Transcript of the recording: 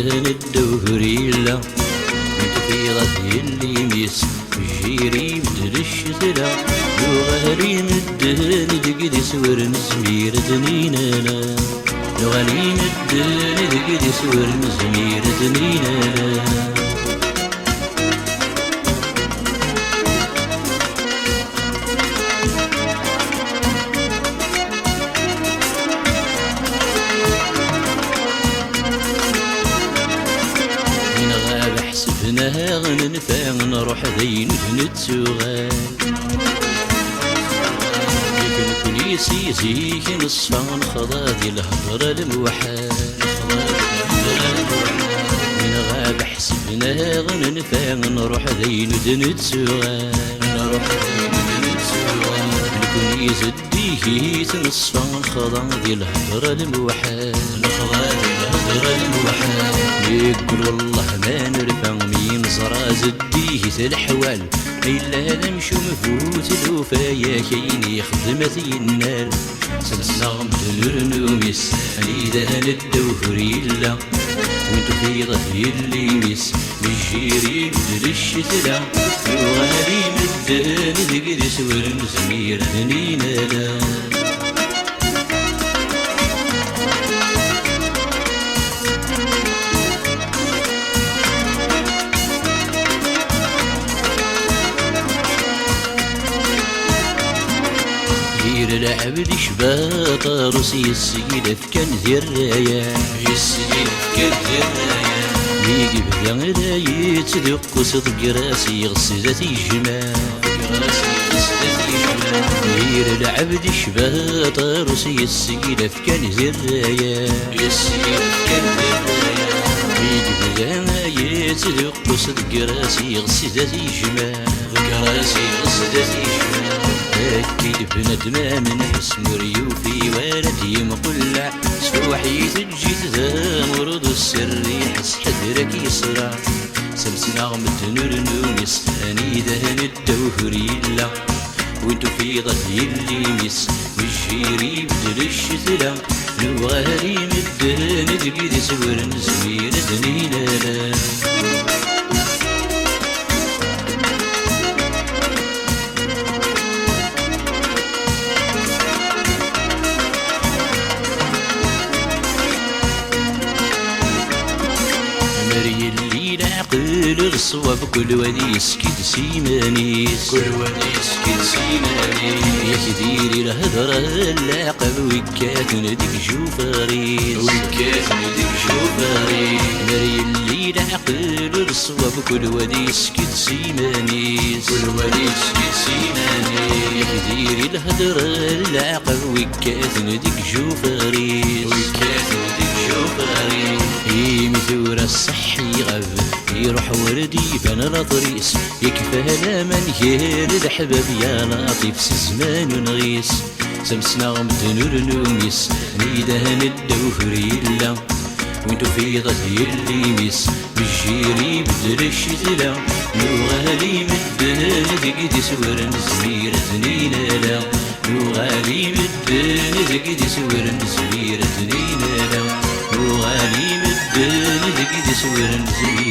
مدان الدوري لا متفيضة اللي ميس جيري بدل الشتلا يغالي مدان دقد سور نزمير دنينانا يغالي مدان دقد سور نزمير دنينانا غننفع نروح ذين نتسوغال لكن كليسي زيك نصفى نخضى دي الهضرة الموحال من غاب حسبنا غننفع نروح ذين نتسوغال الكل يزديه تنصفى نخضى دي الهضرة الموحال يقول والله ما نرفع مين زرا زديه الحوال إلا نمشو مفوت الوفايا كاين يخدم النار سنسغم تنرنو يسالي دهن الدوهري لا وانتو في ضهي اللي يس بالجيري بدل الشتلا يغالي مدان ذكر سور نزمير ذنينا لا العبد شباط روسي السيدة كان ذي الراية يجيب ذا يتدق صدق راسي غسلت الجمال غير العبد شباط روسي السيدة كان ذي الراية يجيب ذا يتدق صدق راسي غسلت الجمال أكيد بندمة من حسن ريوفي ولدي مقلع سفوحي تجيت ذا مرض السر يحس حذرك يسرع سمسنا غمت نرنو يستاني دهن الدوهري لا وانتو في ضهي اللي مس والجيري بدل الشتلا نوغالي مدان دقيد سور نزمير دنينا لا الصواب كل ودي يسكت سيمانيس يا كثير الهدرة اللاقب وكات نديك جوفاريس مري اللي عقل الصواب كل ودي يسكت سيمانيس يا كثير الهدرة اللاقب وكات نديك جوفاريس مثور الصحي غب يروح وردي بان الطريس يكفى من هير الحباب يا لطيف سزمان ونغيس سمسنا غمت نرنوميس نيدهن الدوهري لا وانتو في ضهي اللي ميس بالجيري بدل الشتلا نوغالي مدان ذقد سور نزمير ذنينا لا نوغالي مدان ذقد سور نزمير ذنينا لا نوغالي مدان ذقد سور نزمير